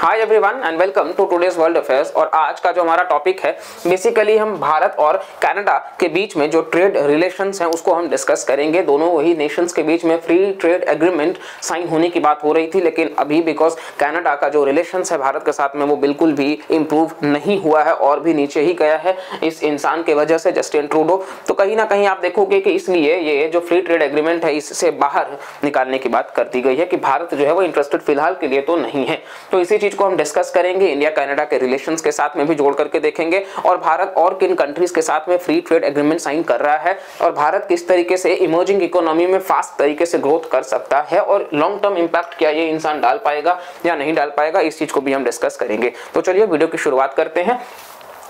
Hi everyone and welcome to today's world affairs. और आज का जो हमारा टॉपिक है बेसिकली हम भारत और कनाडा के बीच में जो ट्रेड रिलेशंस हैं उसको हम डिस्कस करेंगे। दोनों वही नेशंस के बीच में फ्री ट्रेड एग्रीमेंट साइन होने की बात हो रही थी, लेकिन अभी बिकॉज कनाडा का जो रिलेशंस है भारत के साथ में वो बिल्कुल भी इम्प्रूव नहीं हुआ है और भी नीचे ही गया है इस इंसान के वजह से, जस्टिन ट्रूडो। तो कहीं ना कहीं आप देखोगे कि इसलिए ये जो फ्री ट्रेड एग्रीमेंट है इससे बाहर निकालने की बात कर दी गई है कि भारत जो है वो इंटरेस्टेड फिलहाल के लिए तो नहीं है। तो इसी चीज को हम डिस्कस करेंगे, इंडिया कनाडा के रिलेशंस के साथ में भी जोड़ करके देखेंगे और भारत और किन कंट्रीज के साथ में फ्री ट्रेड एग्रीमेंट साइन कर रहा है और भारत किस तरीके से इमर्जिंग इकोनॉमी में फास्ट तरीके से ग्रोथ कर सकता है और लॉन्ग टर्म इंपैक्ट क्या ये इंसान डाल पाएगा या नहीं डाल पाएगा, इस चीज को भी हम डिस्कस करेंगे। तो चलिए वीडियो की शुरुआत करते हैं।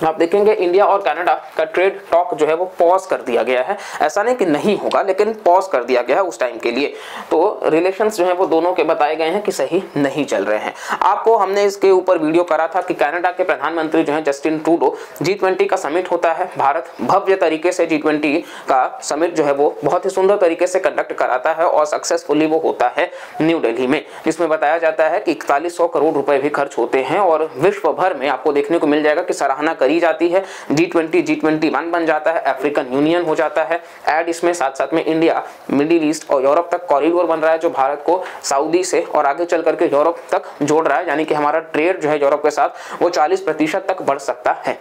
आप देखेंगे इंडिया और कनाडा का ट्रेड टॉक जो है वो पॉज कर दिया गया है। ऐसा नहीं कि नहीं होगा, लेकिन पॉज कर दिया गया है उस टाइम के लिए। तो रिलेशंस जो है वो दोनों के बताए गए हैं कि सही नहीं चल रहे हैं। आपको हमने इसके ऊपर वीडियो करा था कि कनाडा के प्रधानमंत्री जो है जस्टिन ट्रूडो, G20 का समिट होता है, भारत भव्य तरीके से G20 का समिट जो है वो बहुत ही सुंदर तरीके से कंडक्ट कराता है और सक्सेसफुली वो होता है न्यू दिल्ली में, जिसमें बताया जाता है कि 4100 करोड़ रुपए भी खर्च होते हैं और विश्व भर में आपको देखने को मिल जाएगा कि सराहना करी जाती है। G21 बन जाता है, अफ्रीकन यूनियन हो जाता है ऐड इसमें, साथ साथ में इंडिया मिडिल ईस्ट और यूरोप तक कॉरिडोर बन रहा है जो भारत को सऊदी से और आगे चल करके यूरोप तक जोड़ रहा है, यानी कि हमारा ट्रेड जो है यूरोप के साथ वो 40% तक बढ़ सकता है।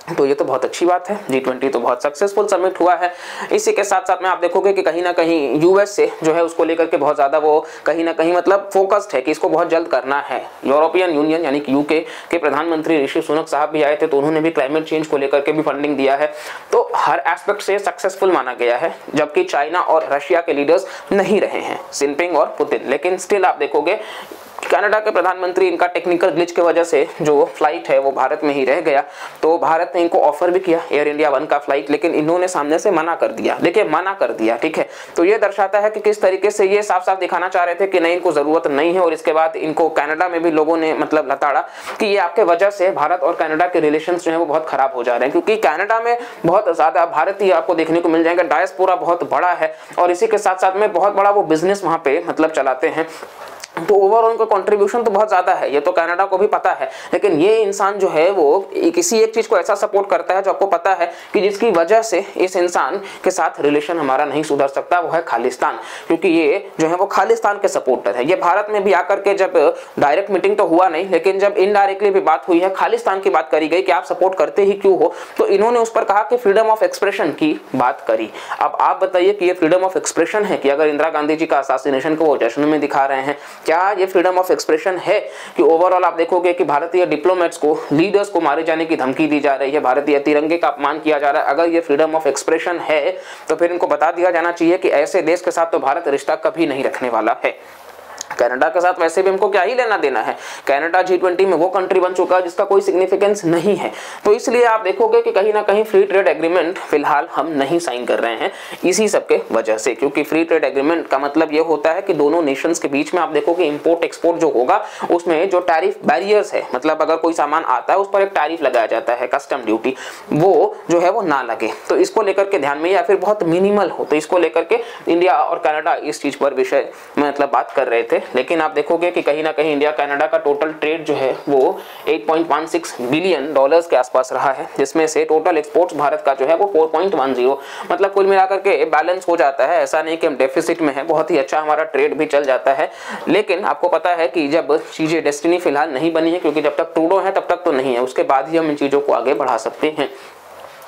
तो ये तो बहुत अच्छी बात है। G20 तो बहुत सक्सेसफुल समिट हुआ है। इसी के साथ साथ में आप देखोगे कि कहीं ना कहीं यूएस से जो है उसको लेकर के बहुत ज्यादा वो कहीं ना कहीं मतलब फोकस्ड है कि इसको बहुत जल्द करना है। यूरोपियन यूनियन यानी कि यूके के प्रधानमंत्री ऋषि सुनक साहब भी आए थे, तो उन्होंने भी क्लाइमेट चेंज को लेकर के भी फंडिंग दिया है। तो हर एस्पेक्ट से सक्सेसफुल माना गया है, जबकि चाइना और रशिया के लीडर्स नहीं रहे हैं, जिनपिंग और पुतिन। लेकिन स्टिल आप देखोगे कनाडा के प्रधानमंत्री, इनका टेक्निकल ग्लिच की वजह से जो फ्लाइट है वो भारत में ही रह गया। तो भारत ने इनको ऑफर भी किया एयर इंडिया 1 का फ्लाइट, लेकिन इन्होंने सामने से मना कर दिया। देखिए मना कर दिया, ठीक है। तो ये दर्शाता है कि किस तरीके से ये साफ साफ दिखाना चाह रहे थे कि नहीं, इनको जरूरत नहीं है। और इसके बाद इनको कनाडा में भी लोगों ने मतलब लताड़ा कि ये आपके वजह से भारत और कनाडा के रिलेशन जो है वो बहुत खराब हो जा रहे हैं, क्योंकि कनाडा में बहुत ज्यादा भारतीय आपको देखने को मिल जाएंगे, डायस्पोरा बहुत बड़ा है और इसी के साथ साथ में बहुत बड़ा वो बिजनेस वहां पे मतलब चलाते हैं। तो ओवरऑल उनका कंट्रीब्यूशन तो बहुत ज्यादा है, ये तो कनाडा को भी पता है। लेकिन ये इंसान जो है वो किसी एक चीज को ऐसा सपोर्ट करता है जो आपको पता है कि जिसकी वजह से इस इंसान के साथ रिलेशन हमारा नहीं सुधर सकता, वो है खालिस्तान। क्योंकि ये जो है वो खालिस्तान के सपोर्टर है। ये भारत में भी आकर के जब डायरेक्ट मीटिंग तो हुआ नहीं, लेकिन जब इनडायरेक्टली भी बात हुई है, खालिस्तान की बात करी गई कि आप सपोर्ट करते ही क्यों हो, तो इन्होंने उस पर कहा कि फ्रीडम ऑफ एक्सप्रेशन की बात करी। अब आप बताइए कि ये फ्रीडम ऑफ एक्सप्रेशन है कि अगर इंदिरा गांधी जी का असैसिनेशन को वो जश्न में दिखा रहे हैं, क्या ये फ्रीडम ऑफ एक्सप्रेशन है कि ओवरऑल आप देखोगे कि भारतीय डिप्लोमेट्स को, लीडर्स को मारे जाने की धमकी दी जा रही है, भारतीय तिरंगे का अपमान किया जा रहा है। अगर ये फ्रीडम ऑफ एक्सप्रेशन है तो फिर इनको बता दिया जाना चाहिए कि ऐसे देश के साथ तो भारत रिश्ता कभी नहीं रखने वाला है। कनाडा के साथ वैसे भी हमको क्या ही लेना देना है, कनाडा G20 में वो कंट्री बन चुका है जिसका कोई सिग्निफिकेंस नहीं है। तो इसलिए आप देखोगे कि कहीं ना कहीं फ्री ट्रेड एग्रीमेंट फिलहाल हम नहीं साइन कर रहे हैं इसी सब के वजह से, क्योंकि फ्री ट्रेड एग्रीमेंट का मतलब ये होता है कि दोनों नेशंस के बीच में आप देखोगे इंपोर्ट एक्सपोर्ट जो होगा उसमें जो टैरिफ बैरियर्स है, मतलब अगर कोई सामान आता है उस पर एक टैरिफ लगाया जाता है, कस्टम ड्यूटी, वो जो है वो ना लगे। तो इसको लेकर के ध्यान में या फिर बहुत मिनिमल हो, तो इसको लेकर के इंडिया और कनाडा इस चीज पर विषय मतलब बात कर रहे थे। लेकिन आप देखोगे कि कहीं ना कहीं इंडिया कनाडा का टोटल ट्रेड जो है वो 8.16 बिलियन डॉलर्स के आसपास रहा है, जिसमें से टोटल एक्सपोर्ट्स भारत का जो है वो 4.10, मतलब कुल मिलाकर के बैलेंस हो जाता है। ऐसा नहीं कि हम डेफिसिट में है, बहुत ही अच्छा हमारा ट्रेड भी चल जाता है। लेकिन आपको पता है कि जब चीजें डेस्टिनी फिलहाल नहीं बनी है, क्योंकि जब तक ट्रूडो है तब तक तो नहीं है, उसके बाद ही हम इन चीजों को आगे बढ़ा सकते हैं।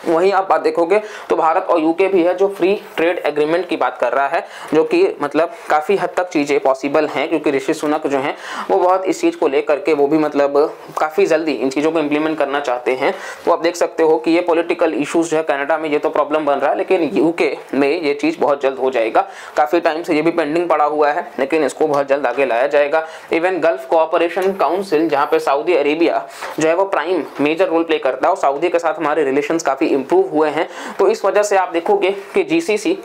वहीं आप बात देखोगे तो भारत और यूके भी है जो फ्री ट्रेड एग्रीमेंट की बात कर रहा है, जो कि मतलब काफी हद तक चीजें पॉसिबल हैं, क्योंकि ऋषि सुनक जो हैं वो बहुत इस चीज को लेकर के वो भी मतलब काफी जल्दी इन चीजों को इंप्लीमेंट करना चाहते हैं। तो आप देख सकते हो कि ये पॉलिटिकल इश्यूज जो है कनाडा में ये तो प्रॉब्लम बन रहा है, लेकिन यूके में ये चीज बहुत जल्द हो जाएगा। काफी टाइम से ये भी पेंडिंग पड़ा हुआ है, लेकिन इसको बहुत जल्द आगे लाया जाएगा। इवन गल्फ कोऑपरेशन काउंसिल, जहाँ पे सऊदी अरेबिया जो है वो प्राइम मेजर रोल प्ले करता है और सऊदी के साथ हमारे रिलेशन काफी इंप्रूव हुए हैं, तो इस वजह से आप देखोगे कि जीसीसी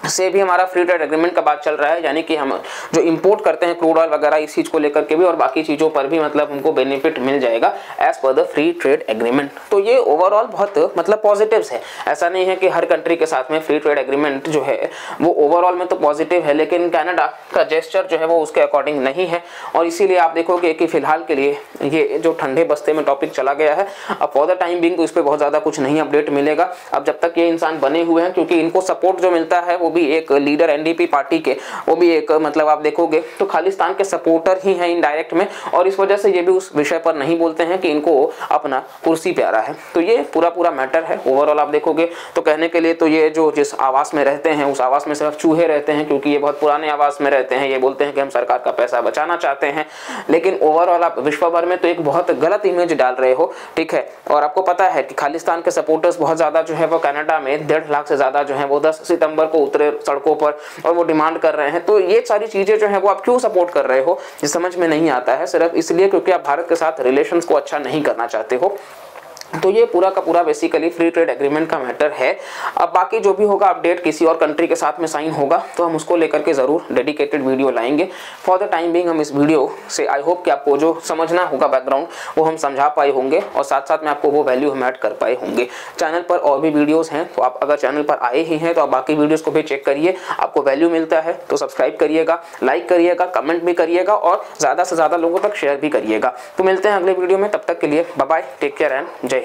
से भी हमारा फ्री ट्रेड एग्रीमेंट का बात चल रहा है, यानी कि हम जो इंपोर्ट करते हैं क्रूड ऑयल वगैरह इस चीज को लेकर के भी और बाकी चीजों पर भी मतलब हमको बेनिफिट मिल जाएगा as per the free trade agreement. तो ये ओवरऑल बहुत मतलब पॉजिटिव्स है। ऐसा नहीं है कि हर कंट्री के साथ में फ्री ट्रेड एग्रीमेंट जो है वो ओवरऑल में तो पॉजिटिव है, लेकिन कनाडा का जेस्चर जो है वो उसके अकॉर्डिंग नहीं है और इसीलिए आप देखोगे कि फिलहाल के लिए ये जो ठंडे बस्ते में टॉपिक चला गया है। अब फॉर द टाइम बिंग तो इस पर बहुत ज्यादा कुछ नहीं अपडेट मिलेगा अब जब तक ये इंसान बने हुए हैं, क्योंकि इनको सपोर्ट जो मिलता है वो भी एक लीडर एनडीपी पार्टी के, वो भी एक मतलब आप देखोगे तो खालिस्तान के सपोर्टर ही हैं इनडायरेक्ट में, और इस वजह से ये भी उस विषय पर नहीं बोलते हैं कि इनको अपना कुर्सी प्यारा है। तो ये पूरा मैटर है ओवरऑल आप देखोगे तो कहने के लिए तो ये जो जिस आवास में रहते हैं उस आवास में सिर्फ चूहे रहते हैं, क्योंकि ये बहुत पुराने आवास में रहते हैं। ये बोलते हैं कि हम सरकार का पैसा बचाना चाहते हैं, लेकिन ओवरऑल आप विश्व भर में तो एक बहुत गलत इमेज डाल रहे हो, ठीक है। और आपको पता है कि खालिस्तान के सपोर्टर्स बहुत ज्यादा जो है वो कनाडा में 1.5 लाख से ज्यादा जो है वो 10 सितंबर को उतरे सड़कों पर और वो डिमांड कर रहे हैं। तो ये सारी चीजें जो है वो आप क्यों सपोर्ट कर रहे हो ये समझ में नहीं आता है, सिर्फ इसलिए क्योंकि आप भारत के साथ रिलेशंस को अच्छा नहीं करना चाहते हो। तो ये पूरा का पूरा बेसिकली फ्री ट्रेड एग्रीमेंट का मैटर है। अब बाकी जो भी होगा अपडेट किसी और कंट्री के साथ में साइन होगा तो हम उसको लेकर के जरूर डेडिकेटेड वीडियो लाएंगे। फॉर द टाइम बिंग हम इस वीडियो से आई होप कि आपको जो समझना होगा बैकग्राउंड वो हम समझा पाए होंगे और साथ साथ में आपको वो वैल्यू हम ऐड कर पाए होंगे। चैनल पर और भी वीडियोस हैं, तो आप अगर चैनल पर आए ही हैं तो आप बाकी वीडियोस को भी चेक करिए, आपको वैल्यू मिलता है तो सब्सक्राइब करिएगा, लाइक करिएगा, कमेंट भी करिएगा और ज्यादा से ज्यादा लोगों तक शेयर भी करिएगा। तो मिलते हैं अगले वीडियो में, तब तक के लिए bye bye, take care and जय हिंद।